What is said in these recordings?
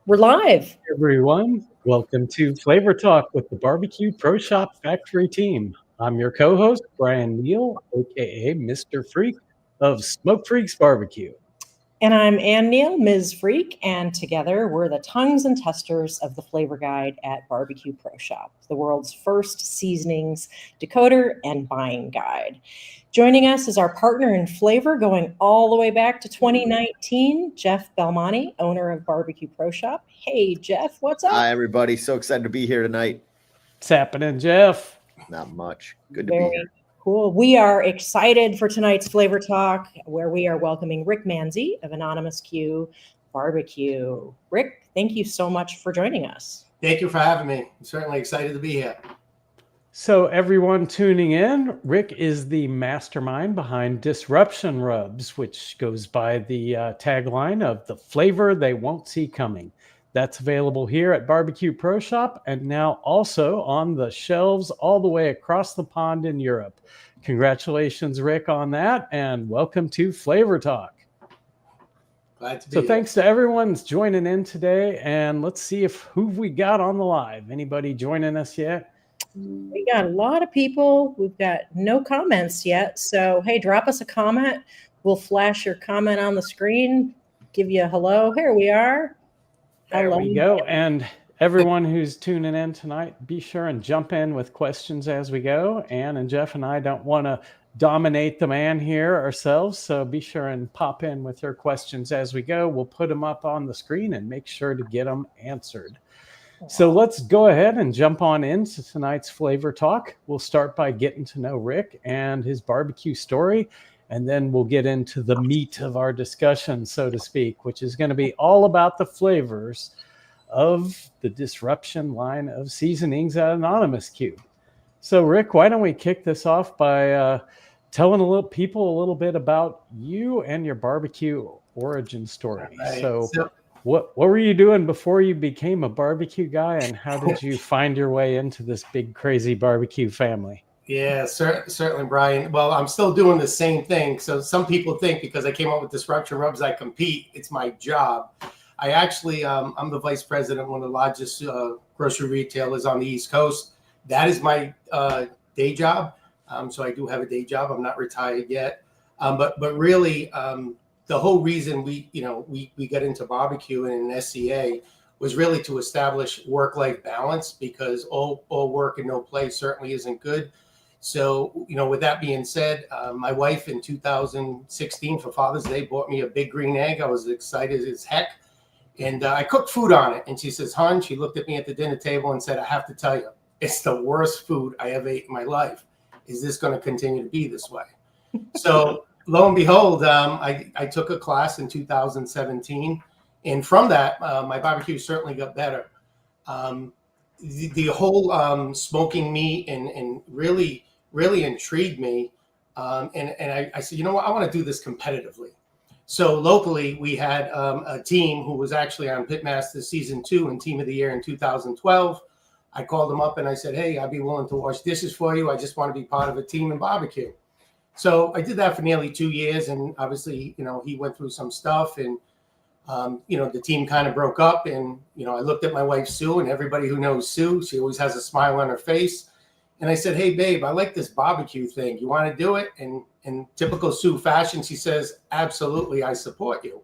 We're live. Everyone, welcome to Flavor Talk with the Barbecue Pro Shop Factory team. I'm your co-host, Brian Neal, aka Mr. Freak of Smoke Freaks Barbecue. And I'm Ann Neal, Ms. Freak, and together we're the tongues and testers of the flavor guide at Barbecue Pro Shop, the world's first seasonings decoder and buying guide. Joining us is our partner in flavor going all the way back to 2019, Jeff Belmonte, owner of Barbecue Pro Shop. Hey, Jeff, what's up? Hi, everybody. So excited to be here tonight. What's happening, Jeff? Not much. Good to be Very here. cool. We are excited for tonight's Flavor Talk, where we are welcoming Rick Manzi of AnonymousQ BBQ. Rick, thank you so much for joining us. Thank you for having me. I'm certainly excited to be here. So, everyone tuning in, Rick is the mastermind behind Disruption Rubs, which goes by the tagline of the flavor they won't see coming. That's available here at Barbecue Pro Shop and now also on the shelves all the way across the pond in Europe. Congratulations, Rick, on that, and welcome to Flavor Talk. Glad to be So here. thanks to everyone's joining in today, and let's see who we got on the live. Anybody joining us yet? We got a lot of people. We've got no comments yet. So, hey, drop us a comment. We'll flash your comment on the screen, give you a hello. Here we are. There Hello. we go. And everyone who's tuning in tonight, be sure and jump in with questions as we go. Ann and Jeff and I don't want to dominate the man here ourselves, so be sure and pop in with your questions as we go. We'll put them up on the screen and make sure to get them answered. So let's go ahead and jump on into tonight's Flavor Talk. We'll start by getting to know Rick and his barbecue story, and then we'll get into the meat of our discussion, so to speak, which is going to be all about the flavors of the Disruption line of seasonings at AnonymousQ. So, Rick, why don't we kick this off by telling people a little bit about you and your barbecue origin story. Right. So what were you doing before you became a barbecue guy, and how did you find your way into this big, crazy barbecue family? Yeah, certainly, Brian. Well, I'm still doing the same thing. So some people think because I came up with Disruption Rubs, I compete. It's my job. I actually, I'm the vice president of one of the largest grocery retailers on the East Coast. That is my day job. So I do have a day job. I'm not retired yet. But really, the whole reason we got into barbecue and an SCA was really to establish work-life balance, because all work and no play certainly isn't good. So, with that being said, my wife in 2016 for Father's Day bought me a big green egg. I was excited as heck. And I cooked food on it. And she says, hon, she looked at me at the dinner table and said, I have to tell you, it's the worst food I ever ate in my life. Is this going to continue to be this way? So lo and behold, I took a class in 2017. And from that, my barbecue certainly got better. The whole smoking meat and really intrigued me. And I said, you know what, I want to do this competitively. So locally, we had a team who was actually on Pitmaster Season 2 and Team of the Year in 2012. I called them up and I said, hey, I'd be willing to wash dishes for you. I just want to be part of a team in barbecue. So I did that for nearly 2 years. And obviously, he went through some stuff, and, the team kind of broke up. And, I looked at my wife, Sue, and everybody who knows Sue, she always has a smile on her face. And I said, hey, babe, I like this barbecue thing. You want to do it? And in typical Sue fashion, she says, absolutely, I support you.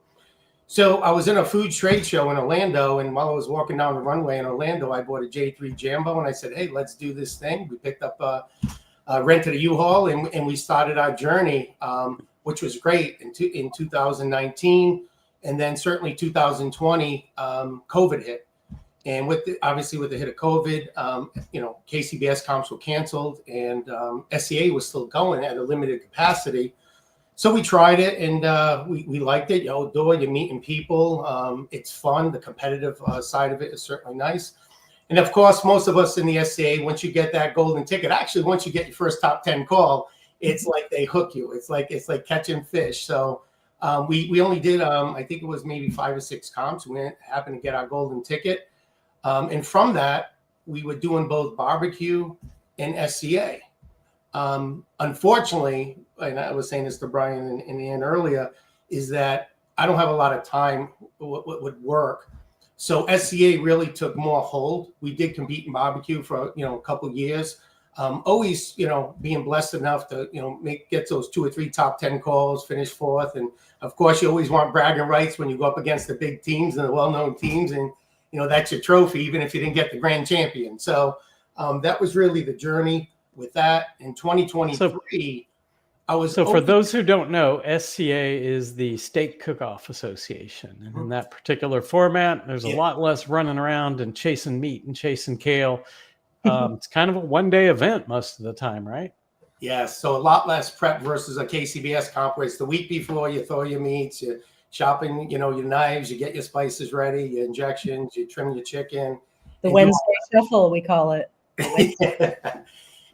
So I was in a food trade show in Orlando, and while I was walking down the runway in Orlando, I bought a J3 Jambo, and I said, hey, let's do this thing. We picked up rented a U-Haul, and we started our journey, which was great in 2019. And then certainly 2020, COVID hit. And obviously with the hit of COVID, KCBS comps were canceled, and SCA was still going at a limited capacity. So we tried it, and we liked it. You're meeting people. It's fun. The competitive side of it is certainly nice. And of course, most of us in the SCA, once you get that golden ticket, actually, once you get your first top 10 call, it's like they hook you. It's like catching fish. So we only did, I think it was maybe 5 or 6 comps. We happened to get our golden ticket. And from that, we were doing both barbecue and SCA. Unfortunately, and I was saying this to Brian and Ann earlier, is that I don't have a lot of time with work. So SCA really took more hold. We did compete in barbecue for, a couple of years. Always, being blessed enough to, get those 2 or 3 top 10 calls, finish fourth. And of course, you always want bragging rights when you go up against the big teams and the well-known teams. And, that's your trophy, even if you didn't get the grand champion. So that was really the journey with that. In 2023, I was. So for those who don't know, SCA is the Steak Cook-Off Association. And in that particular format, there's a lot less running around and chasing meat and chasing kale. It's kind of a one-day event most of the time, right? Yes. So a lot less prep versus a KCBS comp where it's the week before. You throw your meats, you're chopping, your knives, you get your spices ready, your injections, you trim your chicken. The Wednesday shuffle, we call it. Yeah.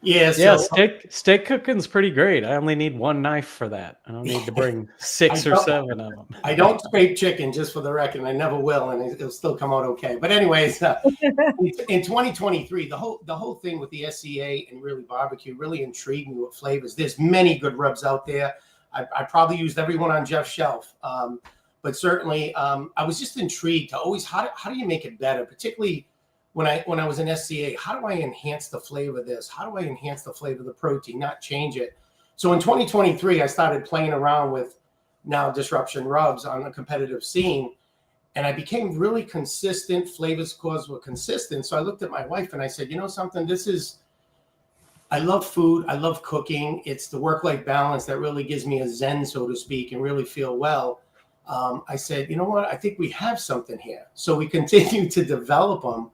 Yeah, So steak cooking's pretty great. I only need 1 knife for that. I don't need to bring 6 or 7 of them. I don't scrape chicken, just for the record. I never will, and it'll still come out okay. But anyways, in 2023, the whole thing with the SCA and really barbecue really intrigued me with flavors. There's many good rubs out there. I probably used every one on Jeff's shelf, but certainly I was just intrigued to always how do you make it better, particularly when I was in SCA. How do I enhance the flavor of this? How do I enhance the flavor of the protein, not change it? So in 2023, I started playing around with now Disruption rubs on a competitive scene, and I became really consistent. Flavor scores were consistent. So I looked at my wife and I said, something, I love food. I love cooking. It's the work-life balance that really gives me a zen, so to speak, and really feel well. I said, you know what? I think we have something here. So we continued to develop them,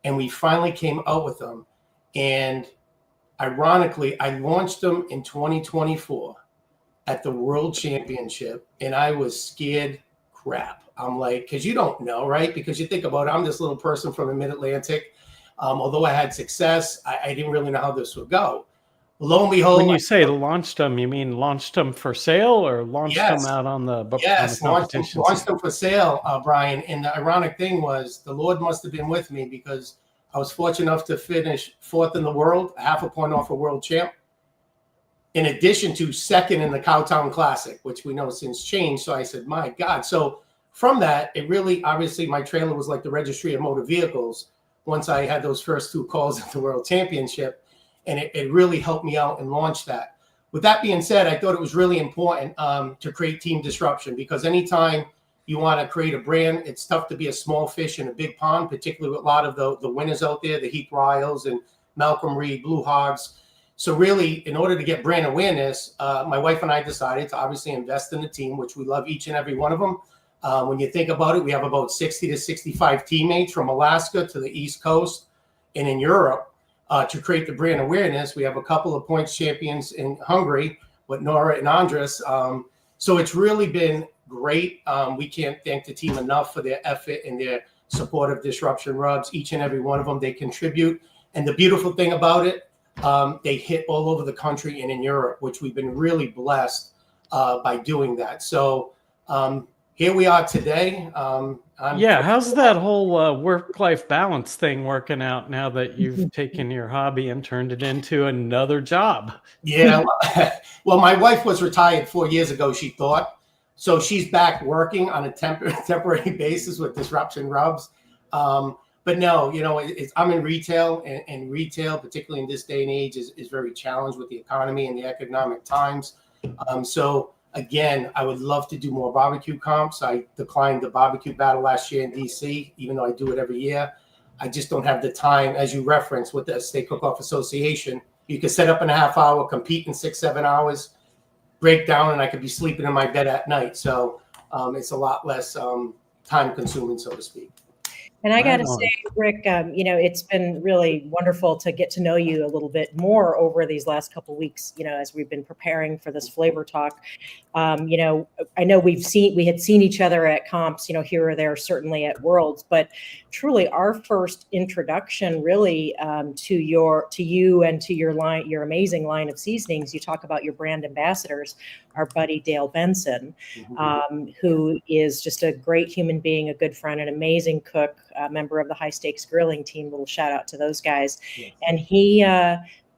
and we finally came out with them. And ironically, I launched them in 2024 at the World Championship, and I was scared crap. I'm like, because you don't know, right? Because you think about it, I'm this little person from the Mid-Atlantic. Although I had success, I didn't really know how this would go. Lo and behold, When you say launched them, you mean launched them for sale or launched them out on the competition? Launched them for sale, Brian. And the ironic thing was the Lord must have been with me, because I was fortunate enough to finish 4th in the world, half a point off a world champ, in addition to 2nd in the Cowtown Classic, which we know since changed. So I said, my God. So from that, it really, obviously, my trailer was like the registry of motor vehicles once I had those first 2 calls at the World Championship. And it really helped me out and launch that. With that being said, I thought it was really important to create team disruption, because anytime you want to create a brand, it's tough to be a small fish in a big pond, particularly with a lot of the winners out there, the Heath Ryles and Malcolm Reed, Blue Hogs. So really, in order to get brand awareness, my wife and I decided to obviously invest in the team, which we love each and every one of them. When you think about it, we have about 60 to 65 teammates from Alaska to the East Coast and in Europe. To create the brand awareness, we have a couple of points champions in Hungary with Nora and Andres. So it's really been great. We can't thank the team enough for their effort and their support of Disruption rubs. Each and every one of them, they contribute. And the beautiful thing about it, they hit all over the country and in Europe, which we've been really blessed by doing that. So here we are today. How's that whole work-life balance thing working out now that you've taken your hobby and turned it into another job? Yeah, well, my wife was retired 4 years ago, she thought. So she's back working on a temporary basis with Disruption rubs. But no, I'm in retail, and retail, particularly in this day and age, is very challenged with the economy and the economic times. So again, I would love to do more barbecue comps. I declined the barbecue battle last year in DC, even though I do it every year. I just don't have the time, as you referenced with the Steak Cook-Off Association. You could set up in a half hour, compete in 6-7 hours, break down, and I could be sleeping in my bed at night. So it's a lot less time consuming, so to speak. And I got to say, Rick, it's been really wonderful to get to know you a little bit more over these last couple of weeks, as we've been preparing for this flavor talk. I know we had seen each other at comps, here or there, certainly at Worlds, but truly our first introduction really to you and to your amazing line of seasonings. You talk about your brand ambassadors, our buddy Dale Benson, who is just a great human being, a good friend, an amazing cook, a member of the High Stakes Grilling team. Little shout out to those guys. Yes. And he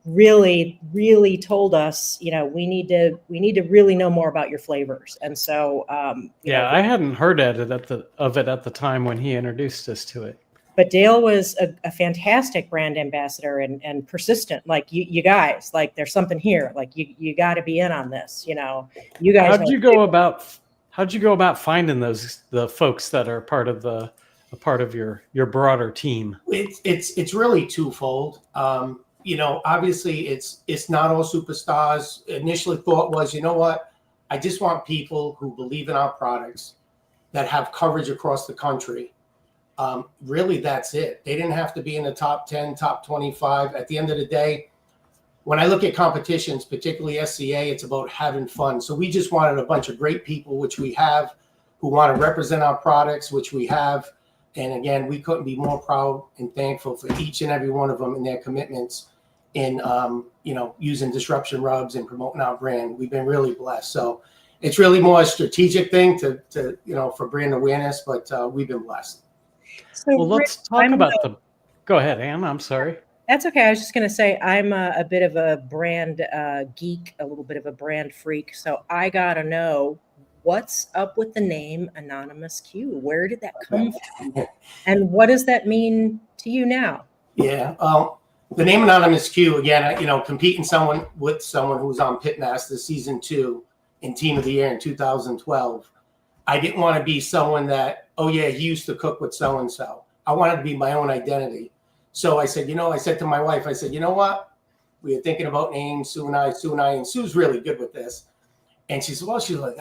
really, really told us, we need to really know more about your flavors. And so, I hadn't heard of it at the time when he introduced us to it. but Dale was a fantastic brand ambassador and persistent. Like you guys, like there's something here. Like you got to be in on this. You guys. How'd you go about finding the folks that are part of your broader team? It's really twofold. Obviously it's not all superstars. Initially thought was, you know what? I just want people who believe in our products that have coverage across the country. Really, that's it. They didn't have to be in the top 10, top 25. At the end of the day, when I look at competitions, particularly SCA, it's about having fun. So we just wanted a bunch of great people, which we have, who want to represent our products, which we have. And again, we couldn't be more proud and thankful for each and every one of them and their commitments in, using disruption rubs and promoting our brand. We've been really blessed. So it's really more a strategic thing to for brand awareness, but we've been blessed. So well, let's talk about Go ahead, Ann. I'm sorry. That's okay. I was just going to say I'm a bit of a brand geek, a little bit of a brand freak. So I got to know what's up with the name AnonymousQ. Where did that come from? And what does that mean to you now? Yeah. The name AnonymousQ, again, competing with someone who was on Pitmaster season 2 in Team of the Year in 2012. I didn't want to be someone that, oh yeah, he used to cook with so-and-so. I wanted to be my own identity. So I said, I said to my wife, I said, you know what? We were thinking about names, Sue and I, and Sue's really good with this. And she said, well, she's like,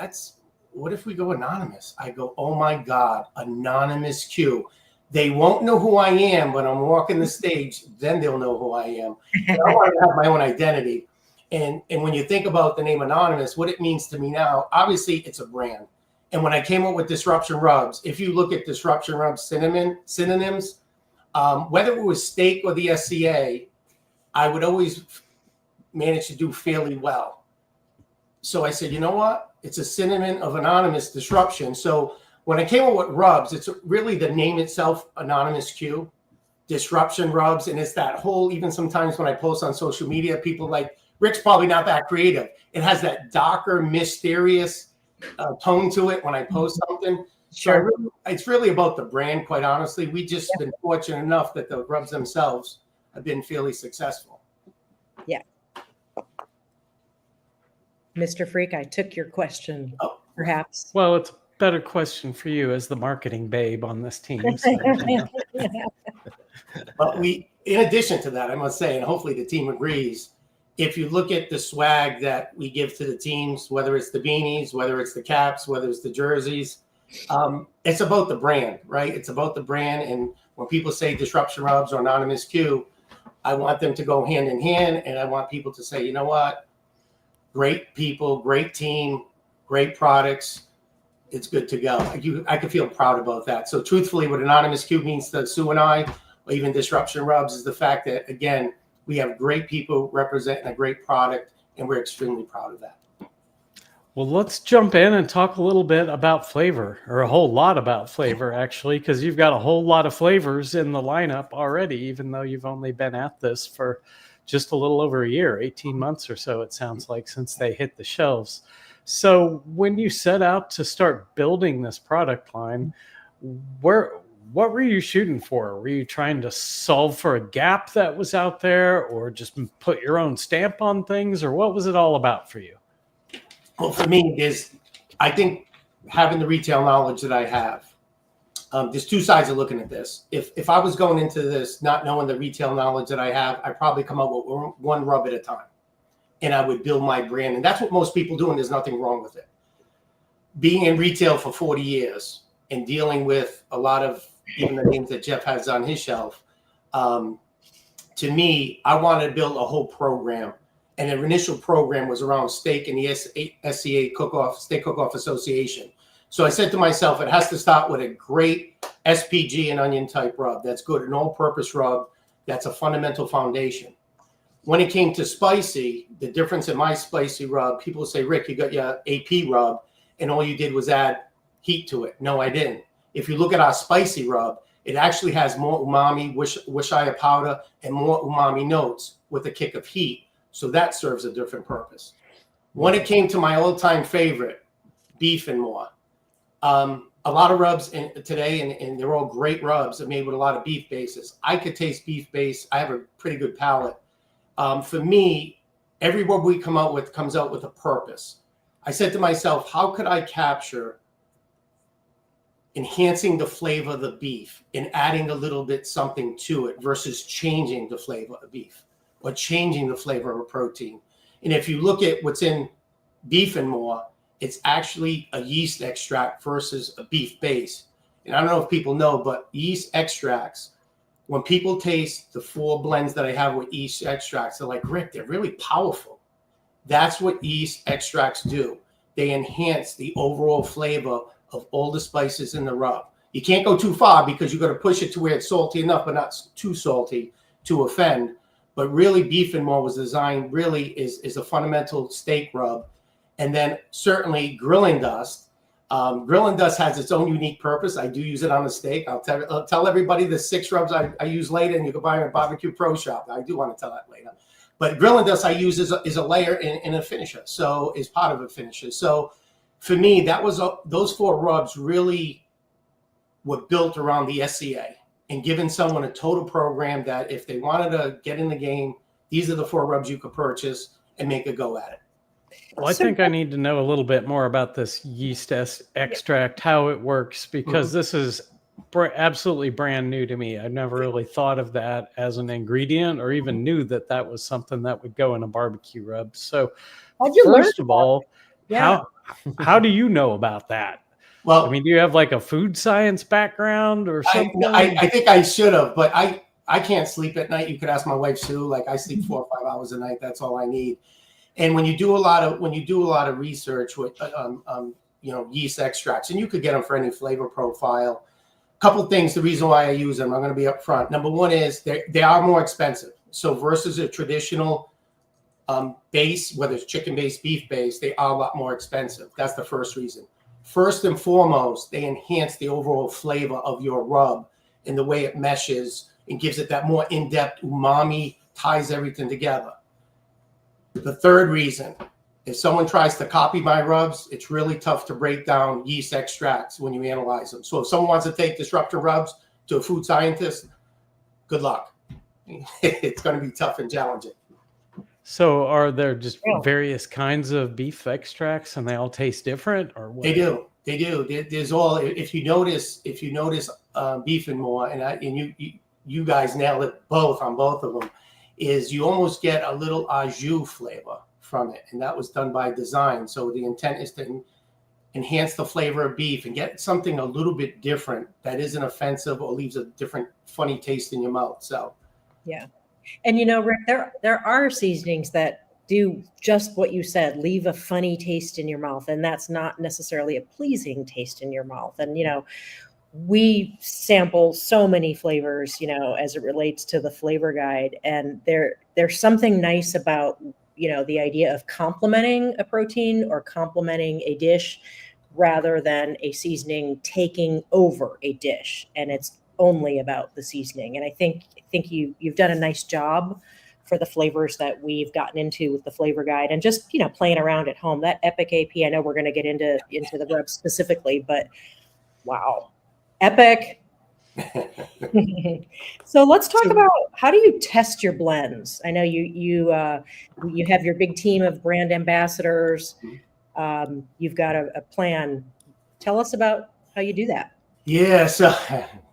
what if we go anonymous? I go, oh my God, AnonymousQ. They won't know who I am when I'm walking the stage. Then they'll know who I am. I want to have my own identity. And when you think about the name Anonymous, what it means to me now, obviously it's a brand. And when I came up with Disruption Rubs, if you look at Disruption Rubs synonyms, whether it was steak or the SCA, I would always manage to do fairly well. So I said, you know what? It's a synonym of anonymous disruption. So when I came up with rubs, it's really the name itself, AnonymousQ, Disruption Rubs. And it's that whole, even sometimes when I post on social media, people like, Rick's probably not that creative. It has that darker, mysterious tone to it when I post something. Sure. So it's really about the brand, quite honestly. We just been fortunate enough that the rubs themselves have been fairly successful. Yeah. Mr. Freak, I took your question, perhaps. Well, it's a better question for you as the marketing babe on this team. So, But in addition to that, I must say, and hopefully the team agrees, if you look at the swag that we give to the teams, whether it's the beanies, whether it's the caps, whether it's the jerseys, it's about the brand, right? It's about the brand. And when people say Disruption Rubs or AnonymousQ, I want them to go hand in hand. And I want people to say, you know what? Great people, great team, great products. It's good to go. I can feel proud about that. So truthfully, what AnonymousQ means to Sue and I, or even Disruption Rubs, is the fact that, again, we have great people representing a great product, and we're extremely proud of that. well, let's jump in and talk a little bit about flavor, or a whole lot about flavor, actually, because you've got a whole lot of flavors in the lineup already, even though you've only been at this for just a little over a year, 18 months or so, it sounds like, since they hit the shelves. So when you set out to start building this product line, what were you shooting for? Were you trying to solve for a gap that was out there, or just put your own stamp on things, or what was it all about for you? Well, for me, I think having the retail knowledge that I have, there's two sides of looking at this. If I was going into this not knowing the retail knowledge that I have, I'd probably come up with one rub at a time, and I would build my brand. And that's what most people do, and there's nothing wrong with it. Being in retail for 40 years and dealing with a lot of even the names that Jeff has on his shelf, to me, I wanted to build a whole program. And the initial program was around steak and the SCA Steak Cook-Off Association. So I said to myself, it has to start with a great SPG and onion type rub. That's good, an all-purpose rub. That's a fundamental foundation. When it came to spicy, the difference in my spicy rub, people say, Rick, you got your AP rub, and all you did was add heat to it. No, I didn't. If you look at our spicy rub, It actually has more umami, Worcestershire powder, and more umami notes with a kick of heat. So that serves a different purpose. When it came to my all-time favorite, Beef and More, a lot of rubs today, and they're all great rubs, are made with a lot of beef bases. I could taste beef base. I have a pretty good palate. For me, every rub we come out with comes out with a purpose. I said to myself, how could I capture enhancing the flavor of the beef and adding a little bit something to it versus changing the flavor of beef or changing the flavor of a protein? And if you look at what's in Beef and More, it's actually a yeast extract versus a beef base. And I don't know if people know, but yeast extracts, when people taste the 4 blends that I have with yeast extracts, they're like, Rick, they're really powerful. That's what yeast extracts do. They enhance the overall flavor of all the spices in the rub. You can't go too far because you're going to push it to where it's salty enough, but not too salty to offend. But really, Beef and More was designed, really is a fundamental steak rub. And then certainly Grilling Dust. Grilling Dust has its own unique purpose. I do use it on the steak. I'll tell everybody the 6 rubs I use later, and you can buy them at Barbecue Pro Shop. I do want to tell that later. But Grilling Dust I use as a layer in a finisher, so is part of a finisher. So for me, that was those 4 rubs really were built around the SCA and giving someone a total program that if they wanted to get in the game, these are the 4 rubs you could purchase and make a go at it. Well, I think I need to know a little bit more about this yeast extract, how it works, because this is absolutely brand new to me. I've never really thought of that as an ingredient or even knew that that was something that would go in a barbecue rub. So first of all, how do you know about that? Well, I mean, do you have like a food science background or something? I think I should have, but I can't sleep at night. You could ask my wife Sue. Like I sleep 4 or 5 hours a night. That's all I need. And when you do a lot of research with yeast extracts, and you could get them for any flavor profile. A couple things. The reason why I use them, I'm going to be upfront. Number one is they are more expensive. So versus a traditional base, whether it's chicken based, beef based, they are a lot more expensive. That's the first reason. First and foremost, they enhance the overall flavor of your rub in the way it meshes and gives it that more in-depth umami, ties everything together. The third reason, if someone tries to copy my rubs, it's really tough to break down yeast extracts when you analyze them. So if someone wants to take disruptor rubs to a food scientist, good luck. It's going to be tough and challenging. So are there just various kinds of beef extracts and they all taste different, or what? They do. There's all, if you notice Beef and More, and you guys nailed it on both of them, is you almost get a little au jus flavor from it. And that was done by design. So the intent is to enhance the flavor of beef and get something a little bit different that isn't offensive or leaves a different funny taste in your mouth. So, yeah. And Rick, there are seasonings that do just what you said, leave a funny taste in your mouth. And that's not necessarily a pleasing taste in your mouth. And, we sample so many flavors, as it relates to the flavor guide. And there's something nice about, the idea of complementing a protein or complementing a dish rather than a seasoning taking over a dish. And it's only about the seasoning. And I think you've done a nice job for the flavors that we've gotten into with the flavor guide and just, playing around at home. That Epic AP, I know we're going to get into the rub specifically, but wow. Epic. So let's talk about, how do you test your blends? I know you have your big team of brand ambassadors. You've got a plan. Tell us about how you do that. Yeah, so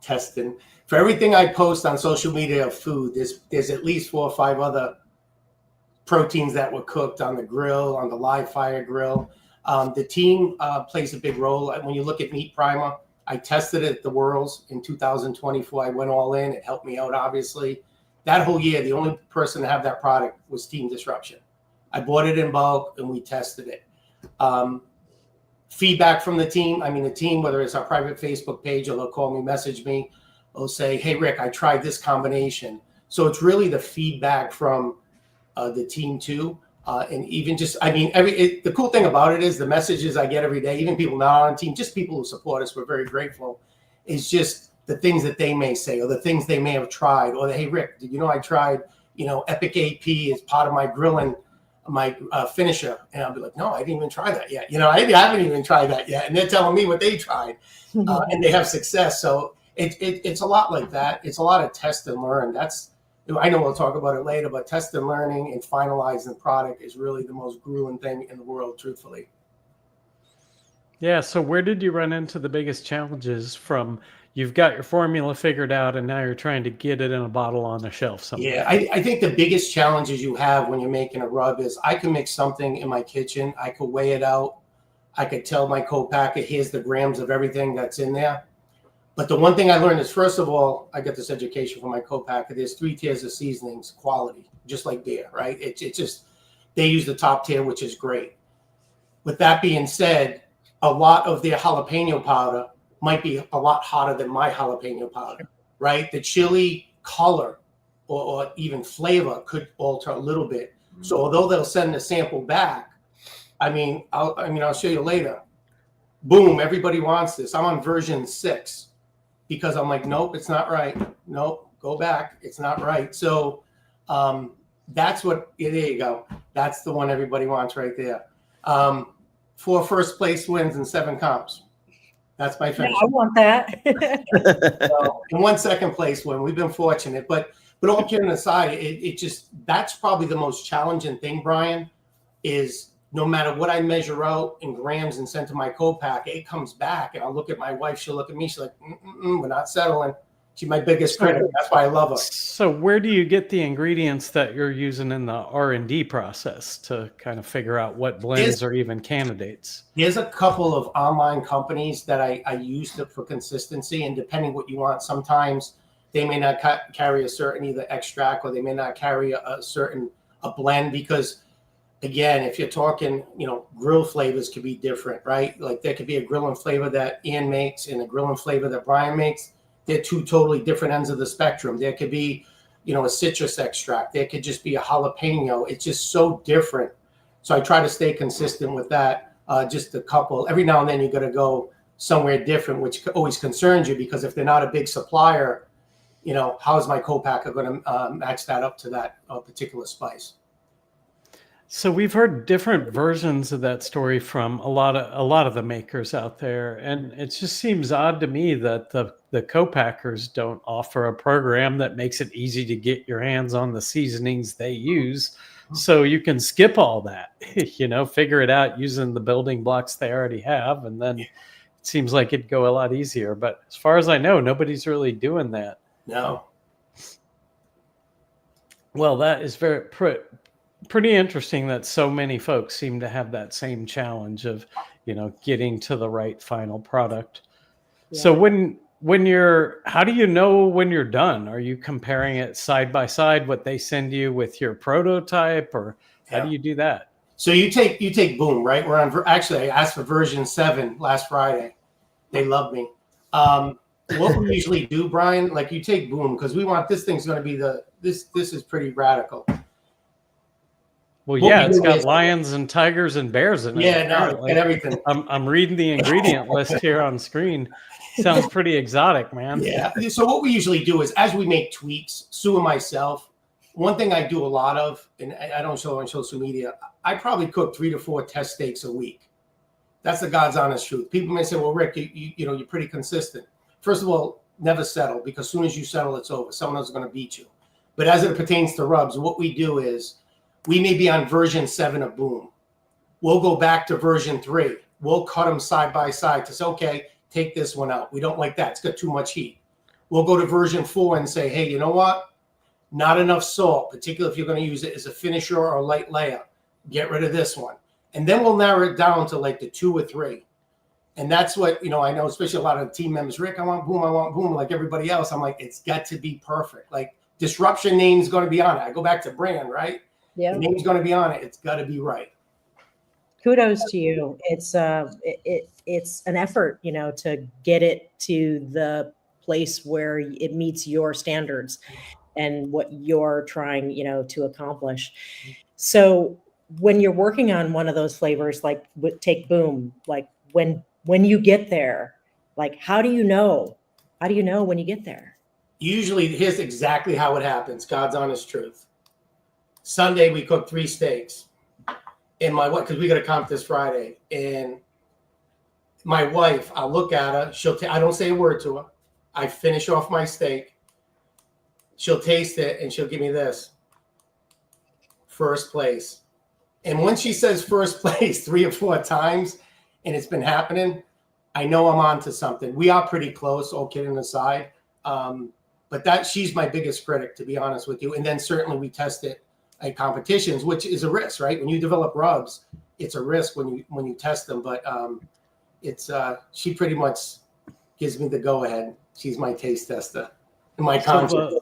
testing. For everything I post on social media of food, there's at least 4 or 5 other proteins that were cooked on the grill, on the live fire grill. The team plays a big role. When you look at Meat Primer, I tested it at the Worlds in 2024. I went all in. It helped me out, obviously. That whole year, the only person to have that product was Team Disruption. I bought it in bulk, and we tested it. Feedback from the team, whether it's our private Facebook page or they'll call me, message me, they'll say, hey, Rick, I tried this combination. So it's really the feedback from the team, too. And even just, the cool thing about it is the messages I get every day, even people not on team, just people who support us, we're very grateful, is just the things that they may say, or the things they may have tried, or hey, Rick, did you know I tried, Epic AP as part of my grilling, my finisher? And I'll be like, no, I didn't even try that yet. I haven't even tried that yet. And they're telling me what they tried, and they have success. So it's a lot like that. It's a lot of test and learn. I know we'll talk about it later, but test and learning and finalizing the product is really the most grueling thing in the world, truthfully. Yeah. So where did you run into the biggest challenges from? You've got your formula figured out, and now you're trying to get it in a bottle on the shelf somewhere. Yeah, I think the biggest challenges you have when you're making a rub is I can make something in my kitchen. I could weigh it out. I could tell my co-packer, here's the grams of everything that's in there. But the one thing I learned is, first of all, I got this education from my co-packer. There's 3 tiers of seasonings, quality, just like beer, right? It's just, they use the top tier, which is great. With that being said, a lot of their jalapeno powder might be a lot hotter than my jalapeno powder, right? The chili color or even flavor could alter a little bit. So although they'll send the sample back, I'll show you later. Boom, everybody wants this. I'm on version 6 because I'm like, nope, it's not right. Nope, go back. It's not right. So that's what, there you go. That's the one everybody wants right there. 4 first place wins and 7 comps. That's my finish. Yeah, I want that. So, and 1 second place win. We've been fortunate, but all kidding aside, that's probably the most challenging thing, Brian, is no matter what I measure out in grams and send to my co-pack, it comes back, and I'll look at my wife. She'll look at me. She's like, we're not settling. She's my biggest critic. That's why I love her. So where do you get the ingredients that you're using in the R&D process to kind of figure out what blends are even candidates? There's a couple of online companies that I use for consistency, and depending what you want, sometimes they may not carry a certain either extract, or they may not carry a certain blend, because again, if you're talking, grill flavors could be different, right? Like there could be a grilling flavor that Ian makes and a grilling flavor that Brian makes. They're 2 totally different ends of the spectrum. There could be, a citrus extract. There could just be a jalapeno. It's just so different. So I try to stay consistent with that. Just a couple. Every now and then you got to go somewhere different, which always concerns you, because if they're not a big supplier, how is my co-packer going to match that up to that particular spice? So we've heard different versions of that story from a lot of the makers out there, and it just seems odd to me that the co-packers don't offer a program that makes it easy to get your hands on the seasonings they use, so you can skip all that, figure it out using the building blocks they already have, and then it seems like it'd go a lot easier. But as far as I know, nobody's really doing that. No. Well, that is pretty interesting that so many folks seem to have that same challenge of, getting to the right final product. Yeah. So how do you know when you're done? Are you comparing it side by side, what they send you with your prototype, or how do you do that? So you take Boom, right? We're on, actually, I asked for version 7 last Friday. They love me. What we usually do, Brian, like you take Boom, because we want, this thing's going to be this is pretty radical. Well, yeah, it's got lions and tigers and bears in it. Yeah, no, and everything. I'm reading the ingredient list here on screen. Sounds pretty exotic, man. Yeah. So what we usually do is, as we make tweaks, Sue and myself, one thing I do a lot of, and I don't show on social media, I probably cook 3 to 4 test steaks a week. That's the God's honest truth. People may say, well, Rick, you're pretty consistent. First of all, never settle, because as soon as you settle, it's over. Someone else is going to beat you. But as it pertains to rubs, what we do is, we may be on version 7 of Boom. We'll go back to version 3. We'll cut them side by side to say, okay, take this one out. We don't like that. It's got too much heat. We'll go to version 4 and say, hey, you know what? Not enough salt, particularly if you're going to use it as a finisher or a light layer. Get rid of this one. And then we'll narrow it down to like the 2 or 3. And that's what, I know, especially a lot of the team members, Rick, I want Boom, like everybody else. I'm like, it's got to be perfect. Like, disruption name's going to be on it. I go back to brand, right? Yeah. The name's going to be on it. It's got to be right. Kudos to you. It's an effort, to get it to the place where it meets your standards and what you're trying, to accomplish. So when you're working on one of those flavors, like take Boom, like when you get there, like how do you know How do you know when you get there? Usually, here's exactly how it happens. God's honest truth. Sunday, we cooked 3 steaks. And my wife, because we got to comp this Friday. And my wife, I'll look at her. I don't say a word to her. I finish off my steak. She'll taste it and she'll give me this. First place. And when she says first place 3 or 4 times, and it's been happening, I know I'm on to something. We are pretty close, all kidding aside. But she's my biggest critic, to be honest with you. And then certainly we test it at competitions, which is a risk, right? When you develop rubs, it's a risk when you test them. But she pretty much gives me the go ahead. She's my taste tester and my conscience.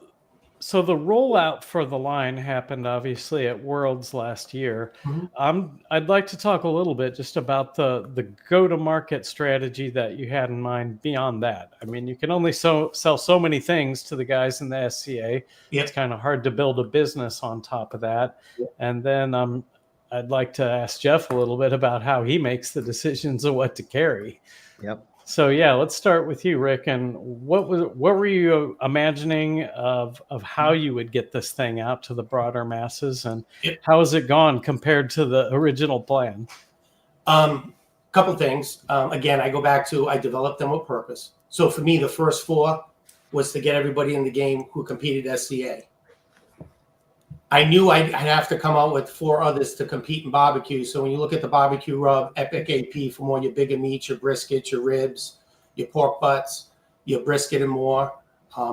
So the rollout for the line happened obviously at Worlds last year. Mm-hmm. I'd like to talk a little bit just about the go-to-market strategy that you had in mind beyond that. I mean, you can only sell so many things to the guys in the SCA. Yep. It's kind of hard to build a business on top of that. Yep. And then I'd like to ask Jeff a little bit about how he makes the decisions of what to carry. Yep. So yeah, let's start with you, Rick. And what were you imagining of how you would get this thing out to the broader masses, and how has it gone compared to the original plan? Couple things. Again, I go back to I developed them with purpose. So for me, the first 4 was to get everybody in the game who competed SCA. I knew I'd have to come out with 4 others to compete in barbecue. So when you look at the barbecue rub, Epic AP for more your bigger meats, your brisket, your ribs, your pork butts, your brisket and more.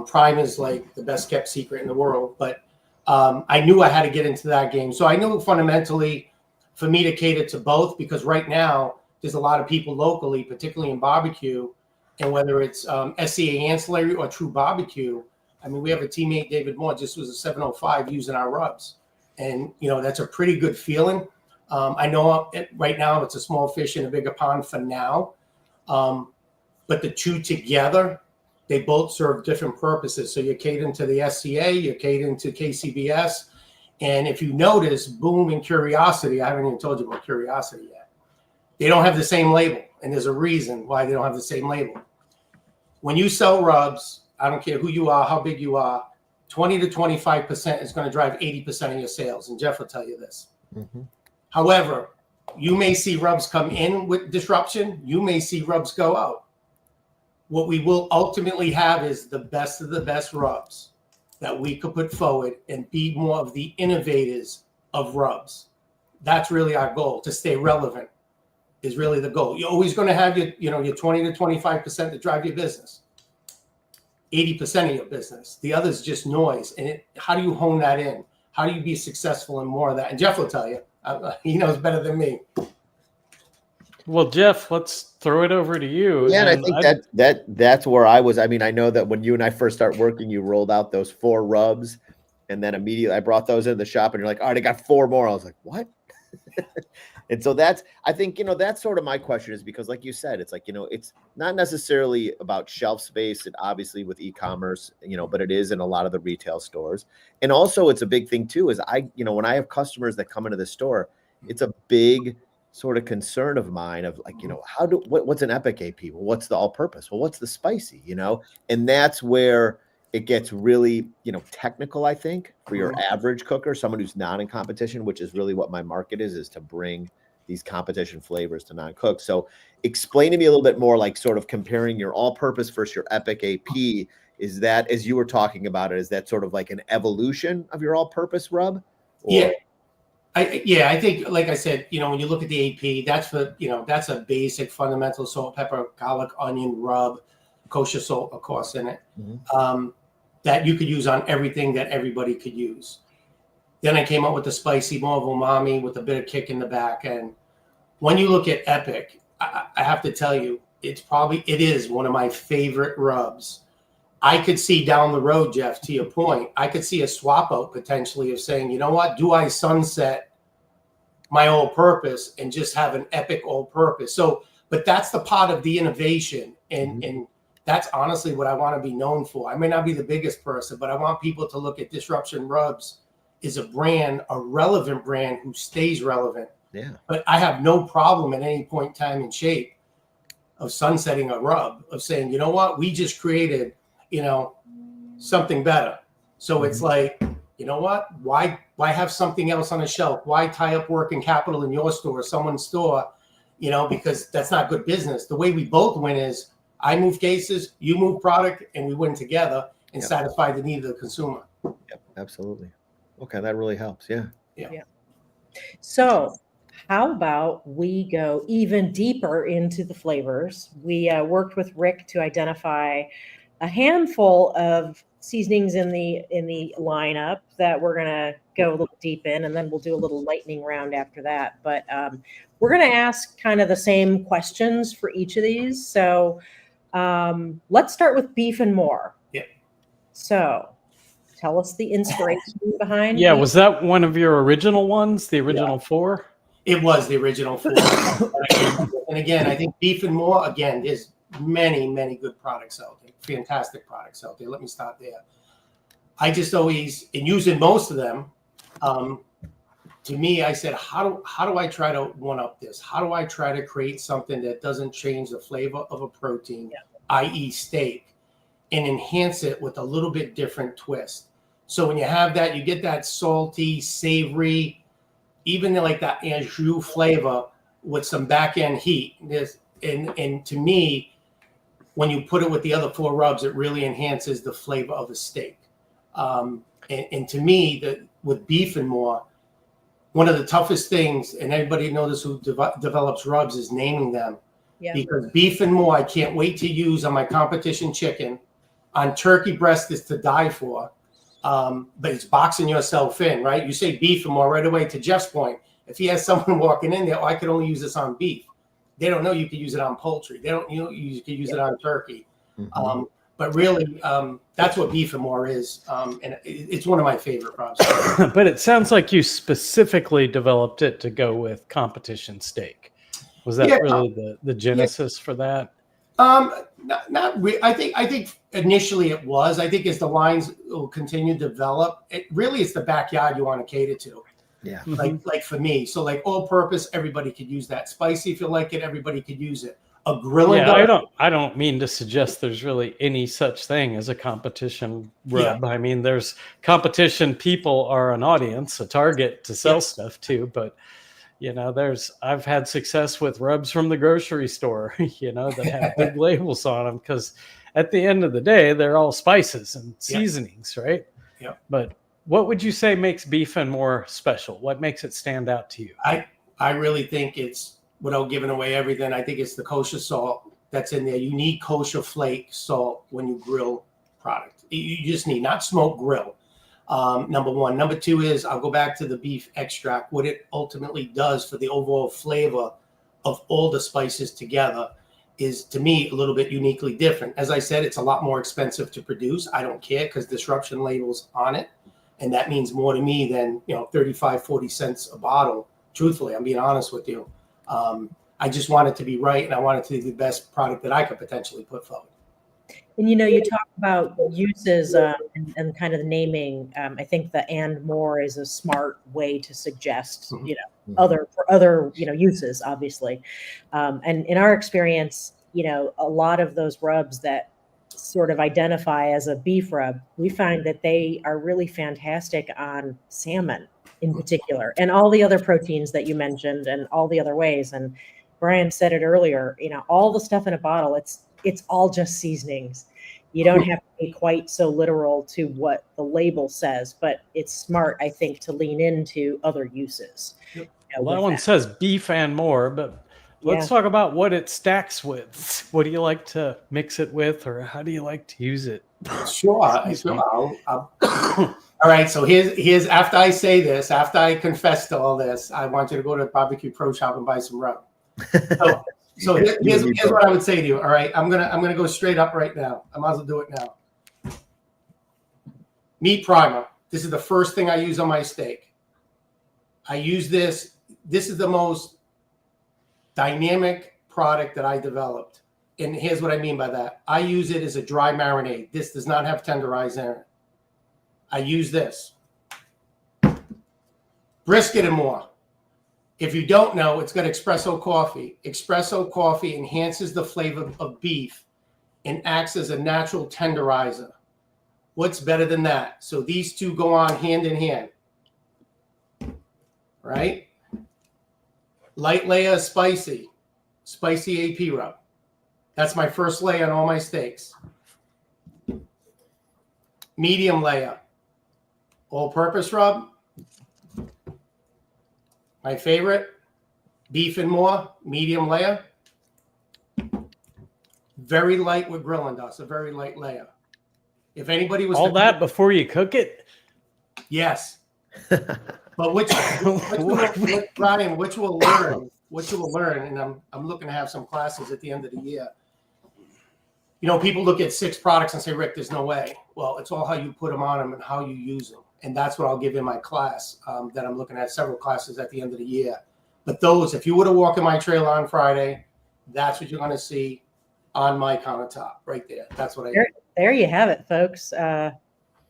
Prime is like the best kept secret in the world. But I knew I had to get into that game. So I knew fundamentally for me to cater to both, because right now there's a lot of people locally, particularly in barbecue, and whether it's SCA ancillary or true barbecue. I mean, we have a teammate, David Moore, just was a 705 using our rubs. And, that's a pretty good feeling. I know right now it's a small fish in a bigger pond for now. But the two together, they both serve different purposes. So you're catering to the SCA, you're catering to KCBS. And if you notice, Boom and Curiosity, I haven't even told you about Curiosity yet. They don't have the same label. And there's a reason why they don't have the same label. When you sell rubs, I don't care who you are, how big you are, 20 to 25% is going to drive 80% of your sales. And Jeff will tell you this. Mm-hmm. However, you may see rubs come in with disruption. You may see rubs go out. What we will ultimately have is the best of the best rubs that we could put forward and be more of the innovators of rubs. That's really our goal, to stay relevant is really the goal. You're always going to have your 20 to 25% to drive your business. 80% of your business. The other is just noise. And how do you hone that in? How do you be successful in more of that? And Jeff will tell you. He knows better than me. Well, Jeff, let's throw it over to you. Yeah, and I think that's where I was. I mean, I know that when you and I first start working, you rolled out those 4 rubs, and then immediately I brought those into the shop, and you're like, all right, I got 4 more. I was like, what? And so I think, that's sort of my question, is because like you said, it's like, it's not necessarily about shelf space, and obviously with e-commerce, but it is in a lot of the retail stores. And also it's a big thing too, is when I have customers that come into the store, it's a big sort of concern of mine of like, what's an Epic AP? Well, what's the all purpose? Well, what's the spicy, and that's where it gets really, technical, I think, for your average cooker, someone who's not in competition, which is really what my market is to bring these competition flavors to non-cooks. So explain to me a little bit more, like sort of comparing your all-purpose versus your Epic AP. Is that, as you were talking about it, is that sort of like an evolution of your all-purpose rub? Or? Yeah. I think, like I said, when you look at the AP, that's a basic fundamental salt, pepper, garlic, onion rub, kosher salt, of course, in it. Mm-hmm. That you could use on everything that everybody could use. Then I came up with the spicy, more of umami with a bit of kick in the back. And when you look at Epic, I have to tell you, it is one of my favorite rubs. I could see down the road, Jeff, to your point, I could see a swap out potentially of saying, you know what, do I sunset my all purpose and just have an Epic all purpose? So, but that's the part of the innovation. And that's honestly what I want to be known for. I may not be the biggest person, but I want people to look at Disruption Rubs as a brand, a relevant brand who stays relevant. Yeah. But I have no problem at any point in time and shape of sunsetting a rub, of saying, you know what, we just created, something better. So it's like, you know what, why have something else on the shelf? Why tie up working capital in your store, someone's store, because that's not good business. The way we both win is I move cases, you move product, and we win together and satisfy the need of the consumer. Yep, absolutely. Okay, that really helps. Yeah. So how about we go even deeper into the flavors? We worked with Rick to identify a handful of seasonings in the lineup that we're going to go a little deep in, and then we'll do a little lightning round after that. But we're going to ask kind of the same questions for each of these. So let's start with beef and more. Yeah. So tell us the inspiration behind. Yeah, beef. was that one of your original ones, the original 4? It was the original 4. And again, I think beef and more, again, there's many, many good products out there, fantastic products out there. Let me start there. I just always, in using most of them, to me, I said, how do I try to one-up this? How do I try to create something that doesn't change the flavor of a protein, i.e. steak, and enhance it with a little bit different twist? So when you have that, you get that salty, savory, even like that au jus flavor with some back-end heat. And to me, when you put it with the other 4 rubs, it really enhances the flavor of a steak. And to me, with beef and more, one of the toughest things, and everybody knows who develops rubs, is naming them. Yeah. Because beef and more, I can't wait to use on my competition chicken. On turkey breast is to die for. But it's boxing yourself in, right? You say beef and more right away. To Jeff's point, if he has someone walking in there, I could only use this on beef. They don't know you could use it on poultry. They don't, you could use it on turkey. But really, that's what beef and more is. And it's one of my favorite rubs. But it sounds like you specifically developed it to go with competition steak. Was that really the genesis for that? Not really. I think initially it was. I think as the lines will continue to develop, it really is the backyard you want to cater to. Yeah. Like for me, so like all purpose, everybody could use that. Spicy, if you like it, everybody could use it. A grilling. Yeah, I don't mean to suggest there's really any such thing as a competition rub. Yeah. I mean, there's competition. People are an audience, a target to sell stuff to, but I've had success with rubs from the grocery store, that have big labels on them, because at the end of the day, they're all spices and seasonings, right? Yeah. But what would you say makes beef and more special? What makes it stand out to you? I really think it's, without giving away everything, I think it's the kosher salt that's in there. You need kosher flake salt when you grill product. You just need, not smoke, grill. Number one. Number two is, I'll go back to the beef extract. What it ultimately does for the overall flavor of all the spices together is, to me, a little bit uniquely different. As I said, it's a lot more expensive to produce. I don't care, because disruption labels on it. And that means more to me than, 35, 40 cents a bottle. Truthfully, I'm being honest with you. I just want it to be right, and I want it to be the best product that I could potentially put forward. And you talk about uses and kind of the naming. I think the "and more" is a smart way to suggest, other uses, obviously. And in our experience, a lot of those rubs that sort of identify as a beef rub, we find that they are really fantastic on salmon in particular, and all the other proteins that you mentioned, and all the other ways. And Brian said it earlier, all the stuff in a bottle, it's all just seasonings. You don't have to be quite so literal to what the label says, but it's smart, I think, to lean into other uses. Well, that one says beef and more, but let's talk about what it stacks with. What do you like to mix it with, or how do you like to use it? Sure. All right. So here's after I say this, after I confess to all this, I want you to go to Barbecue Pro Shop and buy some rub. So here's what I would say to you. All right, I'm gonna go straight up right now. I might as well do it now. Meat primer. This is the first thing I use on my steak. I use this. This is the most dynamic product that I developed. And here's what I mean by that. I use it as a dry marinade. This does not have tenderizer in it. I use this. Brisket and more. If you don't know, it's got espresso coffee. Espresso coffee enhances the flavor of beef and acts as a natural tenderizer. What's better than that? So these two go on hand in hand, right? Light layer, spicy AP rub. That's my first layer on all my steaks. Medium layer, all-purpose rub. My favorite, beef and more, medium layer. Very light with grilling dust, a very light layer. If anybody was all that before you cook it? Yes. But Brian, what you will learn, and I'm looking to have some classes at the end of the year. You know, people look at 6 products and say, Rick, there's no way. Well, it's all how you put them on them and how you use them. And that's what I'll give in my class that I'm looking at, several classes at the end of the year. But those, if you were to walk in my trailer on Friday, that's what you're going to see on my countertop right there. That's what I do. There you have it, folks.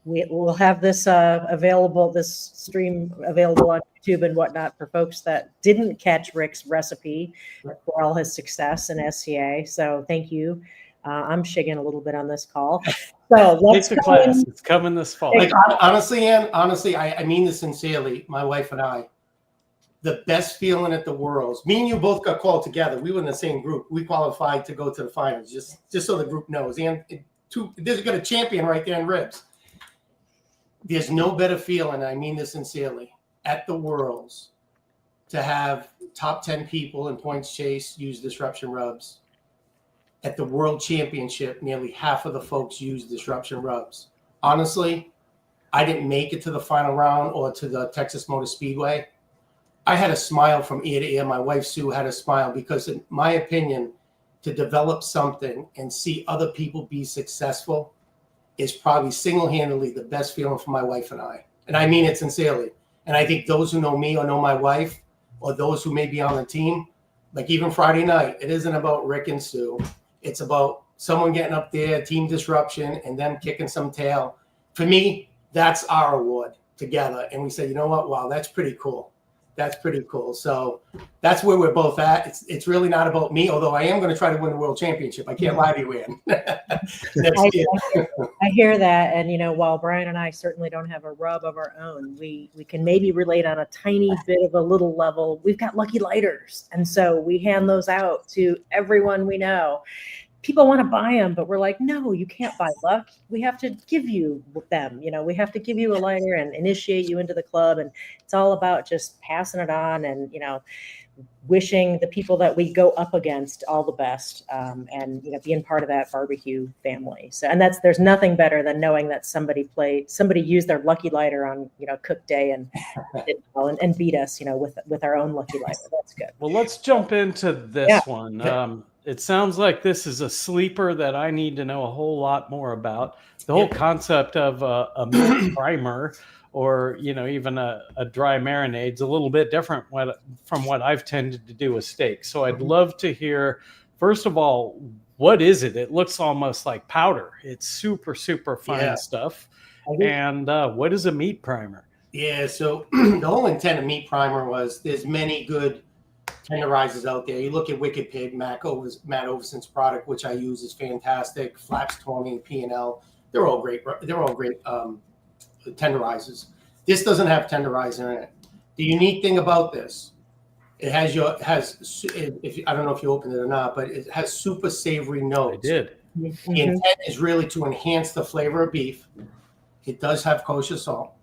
We'll have this available, this stream available on YouTube and whatnot for folks that didn't catch Rick's recipe for all his success in SCA. So thank you. I'm shigging a little bit on this call. So let's take the class. It's coming this fall. Like, honestly, Ann, I mean this sincerely, my wife and I. The best feeling at the Worlds. Me and you both got called together. We were in the same group. We qualified to go to the finals, just so the group knows. And there's got a champion right there in ribs. There's no better feeling, I mean this sincerely, at the Worlds to have top 10 people in points chase use disruption rubs. At the World Championship, nearly half of the folks use disruption rubs. Honestly, I didn't make it to the final round or to the Texas Motor Speedway. I had a smile from ear to ear. My wife, Sue, had a smile because, in my opinion, to develop something and see other people be successful is probably single-handedly the best feeling for my wife and I. And I mean it sincerely. And I think those who know me or know my wife or those who may be on the team, like even Friday night, it isn't about Rick and Sue. It's about someone getting up there, team disruption, and them kicking some tail. For me, that's our award together. And we say, you know what? Wow, that's pretty cool. That's pretty cool. So that's where we're both at. It's really not about me, although I am going to try to win the world championship. I can't lie to you, Ann. I hear that. And, you know, while Brian and I certainly don't have a rub of our own, we can maybe relate on a tiny bit of a little level. We've got lucky lighters. And so we hand those out to everyone we know. People want to buy them, but we're like, no, you can't buy luck. We have to give you them. You know, we have to give you a lighter and initiate you into the club. And it's all about just passing it on and, you know, wishing the people that we go up against all the best and, you know, being part of that barbecue family. So, and there's nothing better than knowing that somebody used their lucky lighter on, you know, cook day and beat us, you know, with our own lucky lighter. That's good. Well, let's jump into this one. It sounds like this is a sleeper that I need to know a whole lot more about. The whole concept of a meat primer or, you know, even a dry marinade is a little bit different from what I've tended to do with steak. So I'd love to hear, first of all, what is it? It looks almost like powder. It's super, super fine stuff. And what is a meat primer? Yeah, so the whole intent of meat primer was there's many good tenderizers out there. You look at Wicked Pig, Matt Overson's product, which I use, is fantastic. Flaps 20, P&L, they're all great. They're all great tenderizers. This doesn't have tenderizer in it. The unique thing about this, I don't know if you opened it or not, but it has super savory notes. I did. The intent is really to enhance the flavor of beef. It does have kosher salt.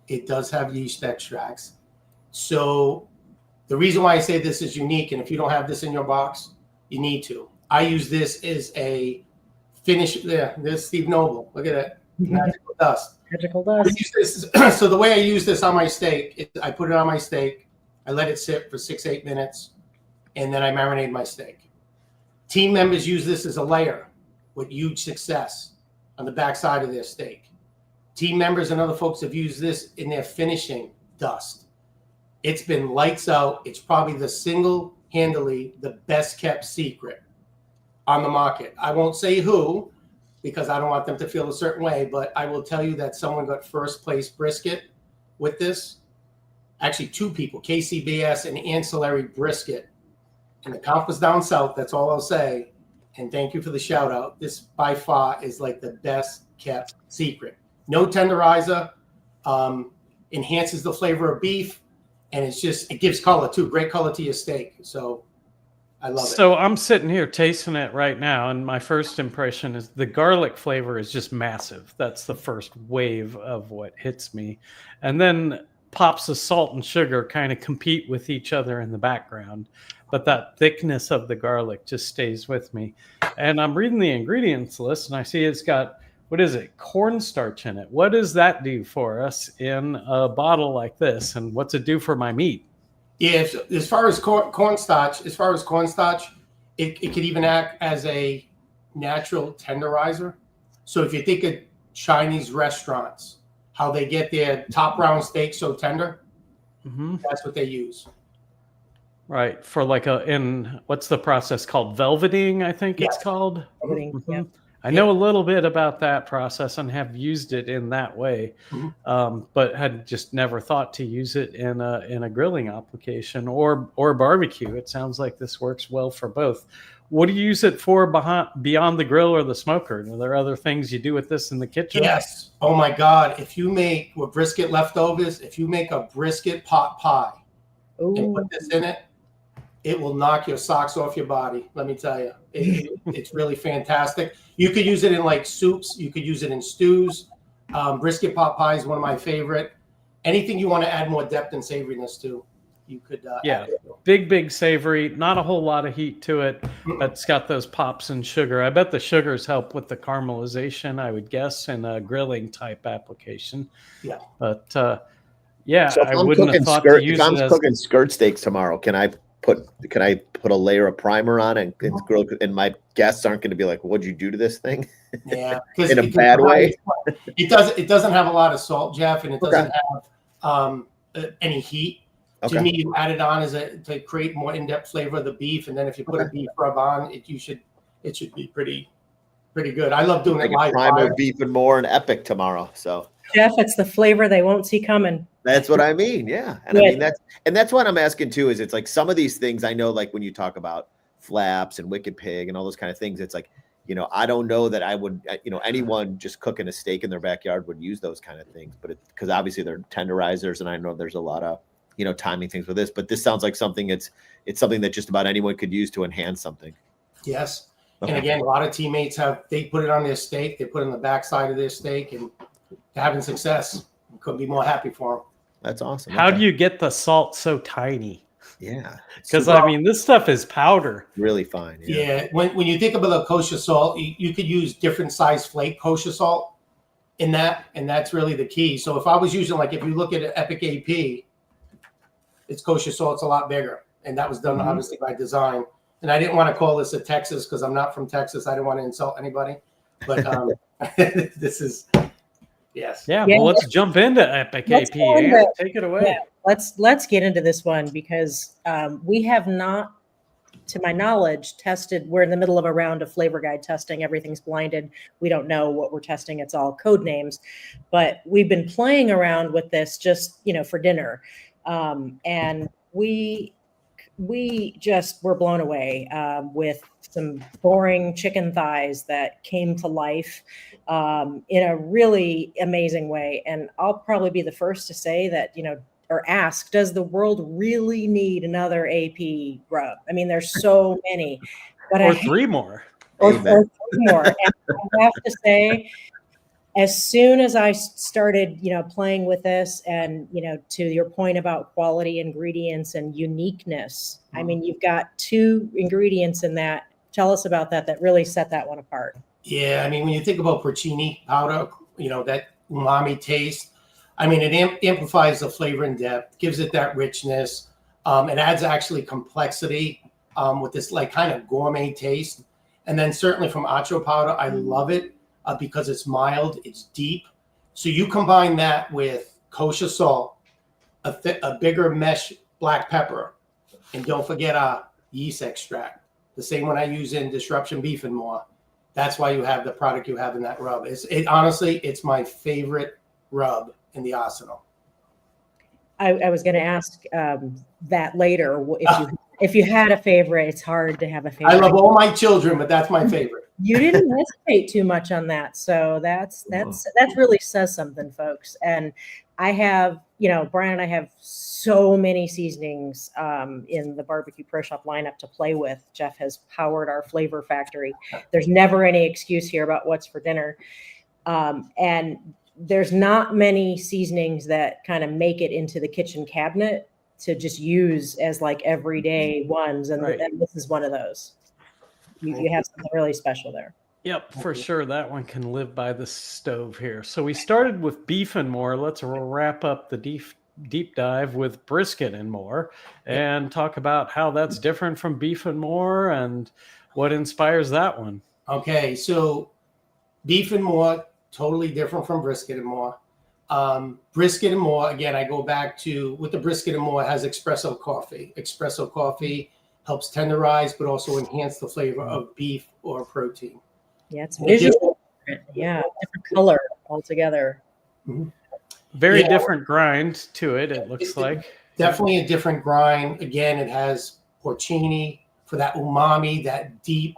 It does have yeast extracts. So the reason why I say this is unique, and if you don't have this in your box, you need to. I use this as a finish. There's Steve Noble. Look at that. Magical dust. Magical dust. So the way I use this on my steak, I put it on my steak. I let it sit for 6-8 minutes, and then I marinate my steak. Team members use this as a layer with huge success on the backside of their steak. Team members and other folks have used this in their finishing dust. It's been lights out. It's probably the single-handedly the best kept secret on the market. I won't say who because I don't want them to feel a certain way, but I will tell you that someone got first place brisket with this actually two people, KCBS and Ancillary Brisket. And the comp was down south. That's all I'll say. And thank you for the shout out. This by far is like the best kept secret. No tenderizer, enhances the flavor of beef, and it gives color too. Great color to your steak. So I love it. So I'm sitting here tasting it right now, and my first impression is the garlic flavor is just massive. That's the first wave of what hits me. And then pops of salt and sugar kind of compete with each other in the background. But that thickness of the garlic just stays with me. And I'm reading the ingredients list, and I see it's got, what is it, cornstarch in it. What does that do for us in a bottle like this? And what's it do for my meat? Yeah, as far as cornstarch, it could even act as a natural tenderizer. So if you think of Chinese restaurants, how they get their top round steak so tender, that's what they use. Right, for like what's the process called? Velveting, I think it's called. Velveting, yeah. I know a little bit about that process and have used it in that way, but had just never thought to use it in a grilling application or barbecue. It sounds like this works well for both. What do you use it for beyond the grill or the smoker? Are there other things you do with this in the kitchen? Yes. Oh my God! If you make with brisket leftovers, if you make a brisket pot pie and put this in it, it will knock your socks off your body. Let me tell you, it's really fantastic. You could use it in like soups. You could use it in stews. Brisket pot pie is one of my favorite. Anything you want to add more depth and savoriness to, you could. Yeah, big savory. Not a whole lot of heat to it, but it's got those pops and sugar. I bet the sugars help with the caramelization, I would guess, in a grilling type application. Yeah, but yeah, so I wouldn't have thought to use it. If I'm cooking skirt steaks tomorrow, can I put a layer of primer on it and grill, and my guests aren't going to be like, what'd you do to this thing? Yeah, in a bad way. It doesn't have a lot of salt, Jeff, and it doesn't have any heat. To me, you add it on to create more in-depth flavor of the beef, and then if you put a beef rub on it, it should be pretty good. I love doing it live. Primer beef and more and epic tomorrow. So Jeff, it's the flavor they won't see coming. That's what I mean. Yeah. And I mean, that's what I'm asking too, is it's like some of these things I know, like when you talk about flaps and wicked pig and all those kind of things, it's like, I don't know that I would, anyone just cooking a steak in their backyard would use those kind of things, but because obviously they're tenderizers, and I know there's a lot of, timing things with this, but this sounds like something it's something that just about anyone could use to enhance something. Yes. Okay. And again, a lot of teammates they put it on their steak, they put it on the backside of their steak, and they're having success. Couldn't be more happy for them. That's awesome. How do you get the salt so tiny? Yeah. Because I mean, this stuff is powder. Really fine. Yeah. When you think about the kosher salt, you could use different size flake kosher salt in that, and that's really the key. So if I was using, like, if you look at an Epic AP, its kosher salt's a lot bigger, and that was done obviously by design. And I didn't want to call this a Texas because I'm not from Texas. I didn't want to insult anybody, but this is. Yes. Yeah. Well, let's jump into Epic AP. Take it away. Yeah, let's get into this one because we have not, to my knowledge, tested. We're in the middle of a round of flavor guide testing. Everything's blinded. We don't know what we're testing. It's all code names, but we've been playing around with this just for dinner, and we just were blown away with some boring chicken thighs that came to life in a really amazing way. And I'll probably be the first to say that, or ask, does the world really need another AP rub? I mean, there's so many. But or three more. Or three more. And I have to say, as soon as I started, playing with this and, to your point about quality ingredients and uniqueness, I mean, you've got two ingredients in that. Tell us about that really set that one apart. Yeah, I mean, when you think about porcini powder, that umami taste, I mean, it amplifies the flavor and depth, gives it that richness. It adds actually complexity with this like kind of gourmet taste. And then certainly from acho powder, I love it because it's mild, it's deep. So you combine that with kosher salt, a bigger mesh black pepper, and don't forget our yeast extract, the same one I use in Disruption Beef and More. That's why you have the product you have in that rub. Honestly, it's my favorite rub in the arsenal. I was going to ask that later. If you had a favorite, it's hard to have a favorite. I love all my children, but that's my favorite. You didn't hesitate too much on that, so that really says something, folks. And I have, Brian and I have so many seasonings in the Barbecue Pro Shop lineup to play with. Jeff has powered our flavor factory. There's never any excuse here about what's for dinner, and there's not many seasonings that kind of make it into the kitchen cabinet to just use as like everyday ones, and, Right. and this is one of those. You have something really special there. Yep, for sure. That one can live by the stove here. So we started with beef and more. Let's wrap up the deep dive with brisket and more, and talk about how that's different from beef and more and what inspires that one. Okay, so beef and more, totally different from brisket and more. Brisket and more, again, I go back to with the brisket and more, it has espresso coffee. Espresso coffee helps tenderize, but also enhance the flavor of beef or protein. Yeah, it's visual. Yeah, different color altogether. Very different grind to it, it looks like. Definitely a different grind. Again, it has porcini for that umami, that deep.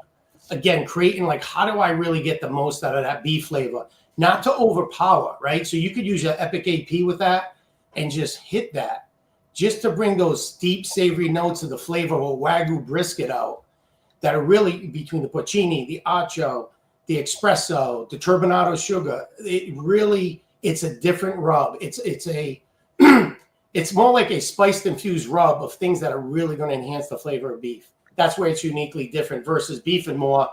Again, creating like, how do I really get the most out of that beef flavor? Not to overpower, right? So you could use your Epic AP with that and just hit that, just to bring those deep, savory notes of the flavor of a Wagyu brisket out that are really between the porcini, the acho, the espresso, the turbinado sugar. It's a different rub. It's more like a spiced infused rub of things that are really going to enhance the flavor of beef. That's where it's uniquely different versus beef and more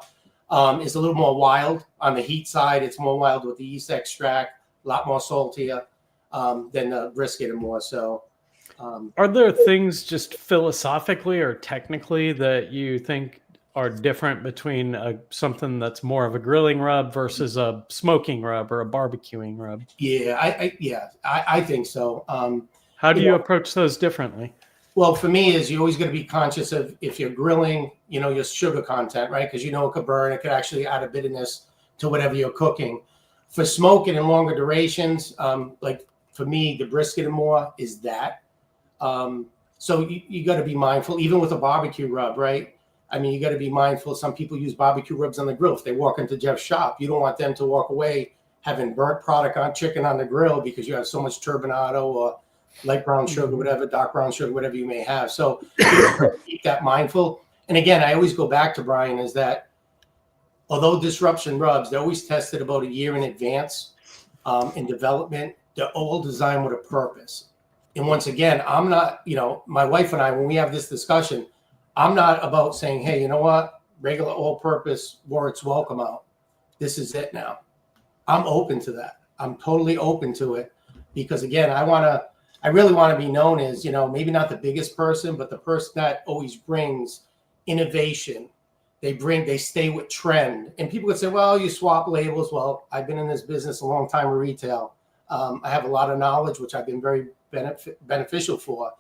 is a little more wild on the heat side. It's more wild with the yeast extract, a lot more saltier than the brisket and more. So, are there things just philosophically or technically that you think are different between something that's more of a grilling rub versus a smoking rub or a barbecuing rub? Yeah, I think so. How do you approach those differently? Well, for me, is you always got to be conscious of if you're grilling, your sugar content, right? Because it could burn. It could actually add a bitterness to whatever you're cooking. For smoking and longer durations, like for me, the brisket and more is that. So you got to be mindful, even with a barbecue rub, right? I mean, you got to be mindful. Some people use barbecue rubs on the grill. If they walk into Jeff's shop, you don't want them to walk away having burnt product on chicken on the grill because you have so much turbinado or light brown sugar, whatever, dark brown sugar, whatever you may have. So keep that mindful. And again, I always go back to Brian is that although disruption rubs, they're always tested about a year in advance in development. They're all designed with a purpose. And once again, I'm not, my wife and I, when we have this discussion, I'm not about saying, hey, you know what? Regular all-purpose wore its welcome out. This is it now. I'm open to that. I'm totally open to it because, again, I really want to be known as, maybe not the biggest person, but the person that always brings innovation. They stay with trend. And people could say, well, you swap labels. Well, I've been in this business a long time in retail. I have a lot of knowledge, which I've been very beneficial for.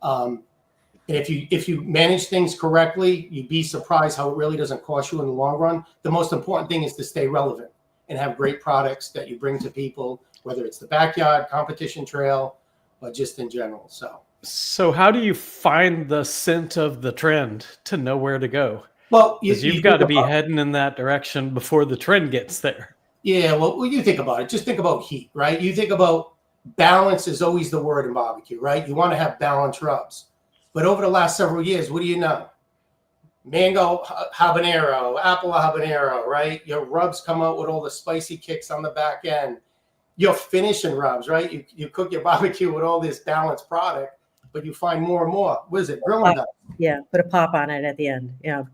And if you manage things correctly, you'd be surprised how it really doesn't cost you in the long run. The most important thing is to stay relevant and have great products that you bring to people, whether it's the backyard, competition trail, or just in general. So how do you find the scent of the trend to know where to go? Well, you've got to be heading in that direction before the trend gets there. Yeah, well, you think about it. Just think about heat, right? You think about balance is always the word in barbecue, right? You want to have balanced rubs. But over the last several years, what do you know? Mango habanero, apple habanero, right? Your rubs come out with all the spicy kicks on the back end. Your finishing rubs, right? You cook your barbecue with all this balanced product, but you find more and more. What is it? Grilling dust. Yeah, put a pop on it at the end. Yeah.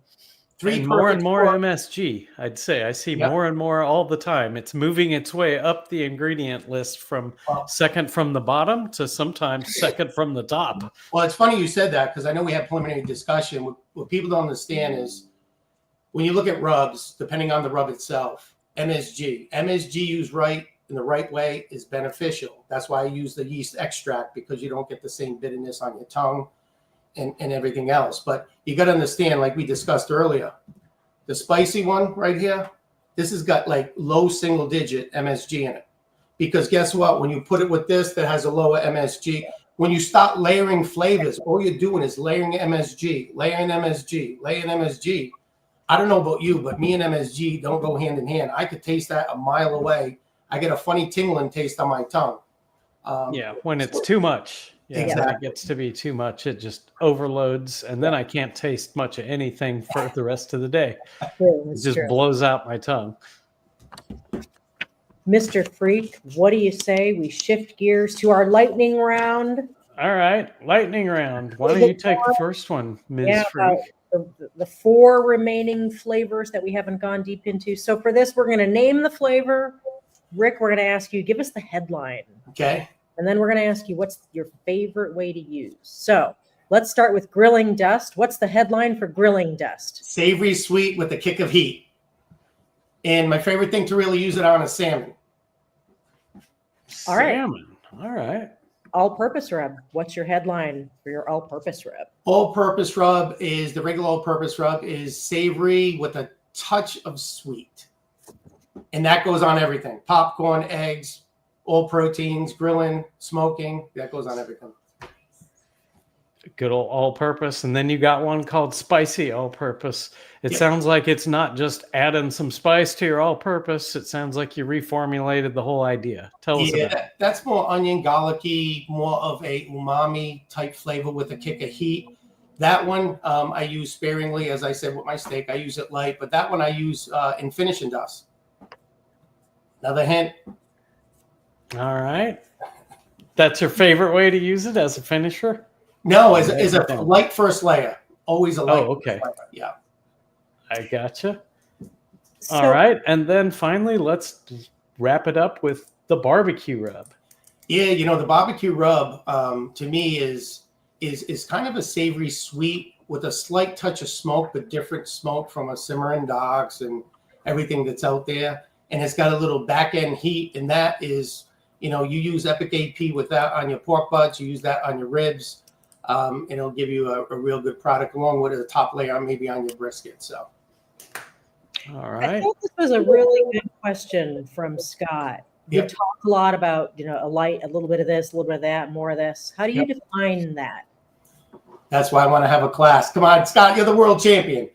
More and more MSG, I'd say. I see more and more all the time. It's moving its way up the ingredient list from second from the bottom to sometimes second from the top. Well, it's funny you said that because I know we had preliminary discussion. What people don't understand is when you look at rubs, depending on the rub itself, MSG used right in the right way is beneficial. That's why I use the yeast extract because you don't get the same bitterness on your tongue. And everything else. But you got to understand, like we discussed earlier, the spicy one right here, this has got like low single digit MSG in it. Because guess what? When you put it with this that has a lower MSG, When you start layering flavors, all you're doing is layering MSG, layering MSG, layering MSG. I don't know about you, but me and MSG don't go hand in hand. I could taste that a mile away. I get a funny tingling taste on my tongue. Yeah, when it's too much. Yeah, Exactly. when it gets to be too much, it just overloads, and then I can't taste much of anything for the rest of the day. True, It it's just true. blows out my tongue. Mr. Freak, what do you say we shift gears to our lightning round? All right, lightning round. Why don't you take the first one, Ms. Yeah, Freak? the 4 remaining flavors that we haven't gone deep into. So for this, we're going to name the flavor. Rick, we're going to ask you, give us the headline. Okay. And then we're going to ask you, what's your favorite way to use? So let's start with grilling dust. What's the headline for grilling dust? Savory sweet with a kick of heat. And my favorite thing to really use it on is salmon. All right. Salmon. All right. All-purpose rub. What's your headline for your all-purpose rub? All-purpose rub is, the regular all-purpose rub is savory with a touch of sweet. And that goes on everything. Popcorn, eggs, all proteins, grilling, smoking. That goes on everything. Good old all-purpose. And then you got one called spicy all-purpose. It Yep. sounds like it's not just adding some spice to your all-purpose. It sounds like you reformulated the whole idea. Tell us about it. That's more onion, garlicky, more of a umami type flavor with a kick of heat. That one I use sparingly, as I said, with my steak. I use it light, but that one I use in finishing dust. Another hint. All right. That's your favorite way to use it as a finisher? No, as a light first layer. Always a light. Oh, okay. First layer. Yeah. I gotcha. So, All right. And then finally, let's wrap it up with the barbecue rub. Yeah, you know, the barbecue rub to me is kind of a savory sweet with a slight touch of smoke, but different smoke from a simmering dogs and everything that's out there. And it's got a little back end heat, and that is, you know, you use Epic AP with that on your pork butts, you use that on your ribs, and it'll give you a real good product along with a top layer maybe on your brisket. So, All I right. think this was a really good question from Scott. You Yep. talk a lot about, you know, a little bit of this, a little bit of that, more of this. How do you define that? that's why I want to have a class. Come on, Scott, you're the world champion.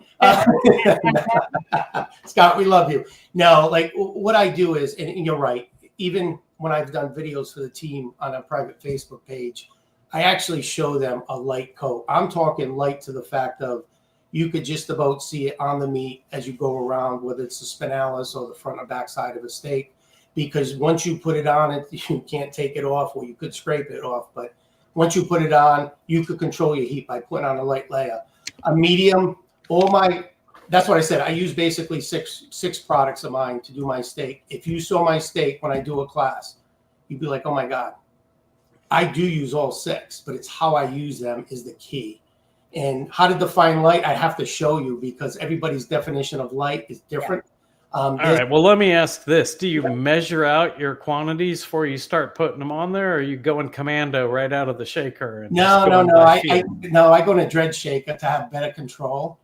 Scott, we love you. No, like what I do is, and you're right, even when I've done videos for the team on a private Facebook page, I actually show them a light coat. I'm talking light to the fact of you could just about see it on the meat as you go around, whether it's the spinalis or the front or back side of a steak, because once you put it on it, you can't take it off, or you could scrape it off. But once you put it on, you could control your heat by putting on a light layer. A medium, that's what I said. I use basically six products of mine to do my steak. If you saw my steak when I do a class, you'd be like, oh my God. I do use all 6, but it's how I use them is the key. And how to define light, I have to show you because everybody's definition of light is different. All right. Well, let me ask this. Do you measure out your quantities before you start putting them on there, or are you going commando right out of the shaker? And No. I go to dredge shaker to have better control.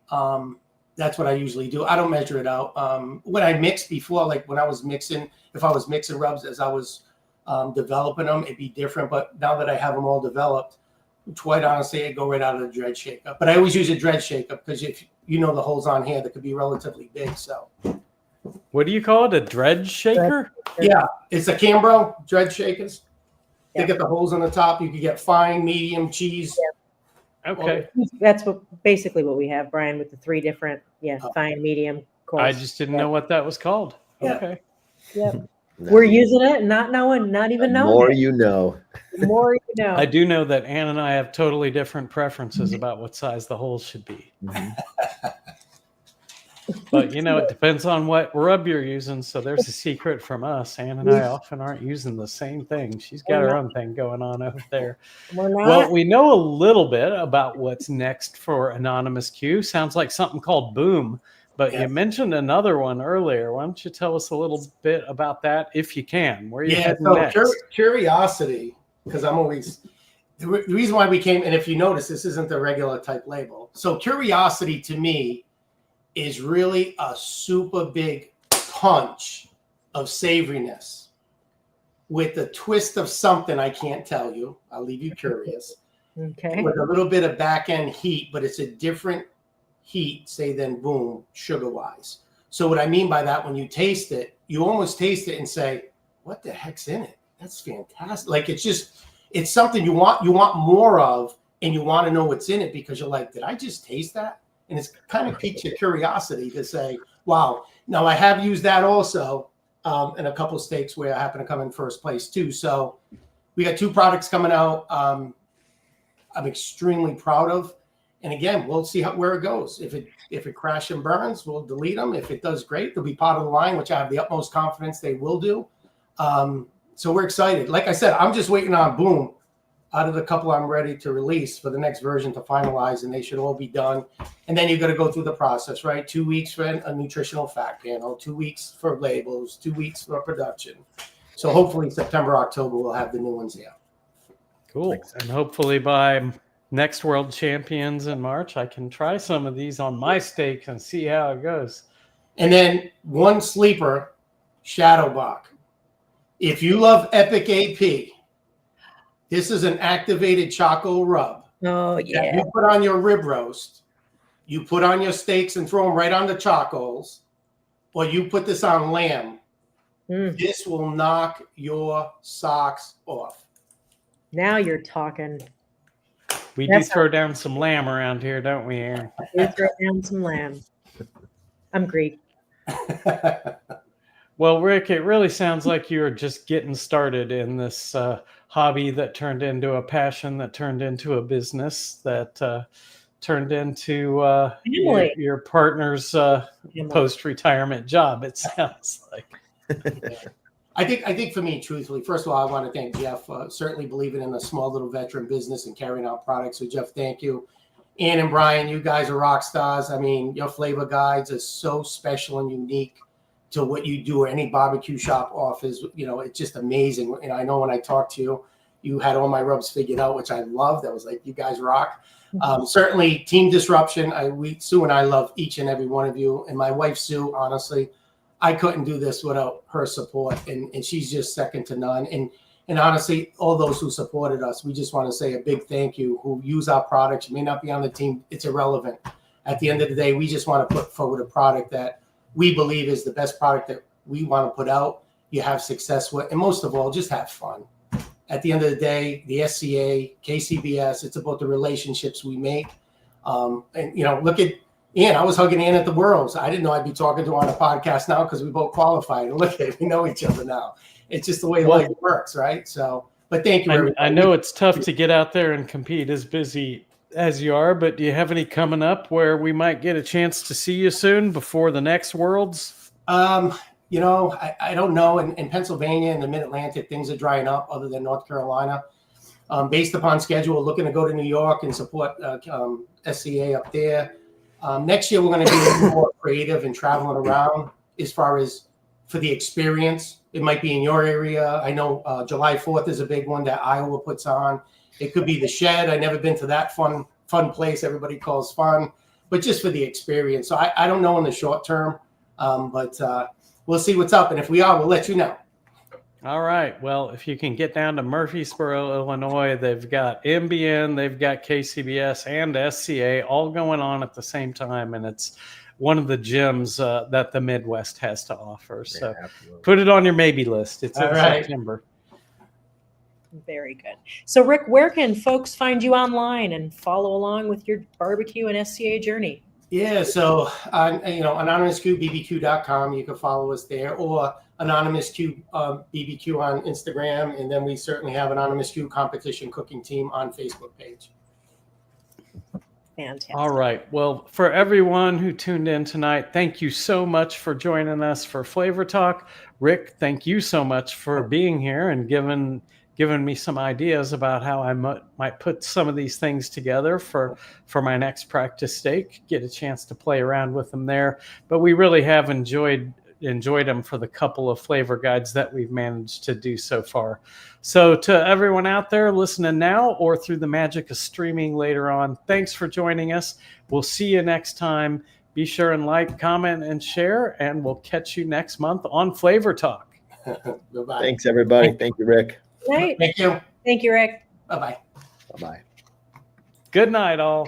That's what I usually do. I don't measure it out. When I mixed before, like when I was mixing, if I was mixing rubs as I was developing them, it'd be different. But now that I have them all developed, quite honestly, I go right out of the dredge shaker. But I always use a dredge shaker because if you know the holes on here that could be relatively big. So what do you call it? A dredge shaker? yeah, it's a Cambro dredge shakers. They get the holes on the top. You can get fine, medium, cheese. Okay. That's basically what we have, Brian, with the 3 different, fine, medium, coarse. I just didn't know what that was called. Yeah. Okay. Yep. We're using it, not knowing, not even knowing. More it. you know. The more you know. I do know that Ann and I have totally different preferences about what size the holes should be. But, you know, it depends on what rub you're using. So there's a secret from us. Ann and I often aren't using the same thing. She's got her own thing going on over there. We're not. Well, we know a little bit about what's next for AnonymousQ. Sounds like something called Boom. But you mentioned another one earlier. Why don't you tell us a little bit about that, if you can? Where are you heading next? Curiosity, because I'm always the reason why we came. And if you notice, this isn't the regular type label. So curiosity to me is really a super big punch of savoriness. with a twist of something I can't tell you. I'll leave you curious. Okay. With a little bit of back end heat, but it's a different heat, say, than Boom sugar wise. So what I mean by that, when you taste it, you almost taste it and say, what the heck's in it? That's fantastic. Like, it's something you want more of, and you want to know what's in it because you're like, did I just taste that? And it's kind of piques your curiosity to say, wow. Now I have used that also in a couple of steaks where I happen to come in first place too. So we got 2 products coming out. I'm extremely proud of. And again, we'll see where it goes. If it crashes and burns, we'll delete them. If it does great, they'll be part of the line, which I have the utmost confidence they will do. So we're excited. Like I said, I'm just waiting on Boom out of the couple I'm ready to release for the next version to finalize, and they should all be done. And then you got to go through the process, right? 2 weeks for a nutritional fact panel, 2 weeks for labels, 2 weeks for production. So hopefully September, October, we'll have the new ones here. Cool. And hopefully by next World Champions in March, I can try some of these on my steak and see how it goes. And then one sleeper, Shadowbach. If you love Epic AP, this is an activated Choco rub. Oh, yeah. You put on your rib roast, you put on your steaks and throw them right on the Chocos, or you put this on lamb. This will knock your socks off. Now you're talking. We do throw down some lamb around here, don't we, Aaron? We throw down some lamb. I'm Greek. Well, Rick, it really sounds like you're just getting started in this hobby that turned into a passion, that turned into a business, that turned into your partner's post-retirement job, it sounds like. I think for me, truthfully, first of all, I want to thank Jeff, certainly believing in a small little veteran business and carrying out products. So Jeff, thank you. Ann and Brian, you guys are rock stars. I mean, your flavor guides are so special and unique to what you do or any barbecue shop offers. You know, it's just amazing. And I know when I talked to you, you had all my rubs figured out, which I loved. I was like, you guys rock. Certainly Team Disruption. Sue and I love each and every one of you. And my wife, Sue, honestly, I couldn't do this without her support. And she's just second to none. And honestly, all those who supported us, we just want to say a big thank you, who use our products. You may not be on the team. It's irrelevant. At the end of the day, we just want to put forward a product that we believe is the best product that we want to put out. You have success with, and most of all, just have fun. At the end of the day, the SCA, KCBS, it's about the relationships we make. And, you know, look at Ian. I was hugging Ian at the Worlds. I didn't know I'd be talking to her on a podcast now because we both qualified. And look at it, we know each other now. It's just the way life works, right? So, but thank you, everybody. I know it's tough to get out there and compete as busy as you are, but do you have any coming up where we might get a chance to see you soon before the next Worlds? You know, I don't know. In Pennsylvania and the Mid-Atlantic, things are drying up other than North Carolina. Based upon schedule, looking to go to New York and support SCA up there. Next year, we're going to be a little more creative and traveling around as far as for the experience. It might be in your area. I know July 4th is a big one that Iowa puts on. It could be the Shed. I've never been to that fun place everybody calls fun, but just for the experience. So I don't know in the short term, but we'll see what's up. And if we are, we'll let you know. All right. Well, if you can get down to Murfreesboro, Illinois, they've got MBN, they've got KCBS and SCA all going on at the same time. And it's one of the gems that the Midwest has to offer. So put it on your maybe list. It's in September. Very good. So, Rick, where can folks find you online and follow along with your barbecue and SCA journey? Yeah, so on AnonymousQ BBQ.com, you can follow us there, or AnonymousQ BBQ on Instagram, and then we certainly have AnonymousQ Competition Cooking Team on Facebook page. Fantastic. All right. Well, for everyone who tuned in tonight, thank you so much for joining us for Flavor Talk. Rick, thank you so much for being here and giving me some ideas about how I might put some of these things together for my next practice steak, get a chance to play around with them there. But we really have enjoyed them for the couple of flavor guides that we've managed to do so far. So to everyone out there listening now or through the magic of streaming later on, thanks for joining us. We'll see you next time. Be sure and like, comment, and share, and we'll catch you next month on Flavor Talk. Bye-bye. Thanks, everybody. Thank you, Rick. Right. Thank you. Thank you, Rick. Bye-bye. Bye-bye. Good night, all.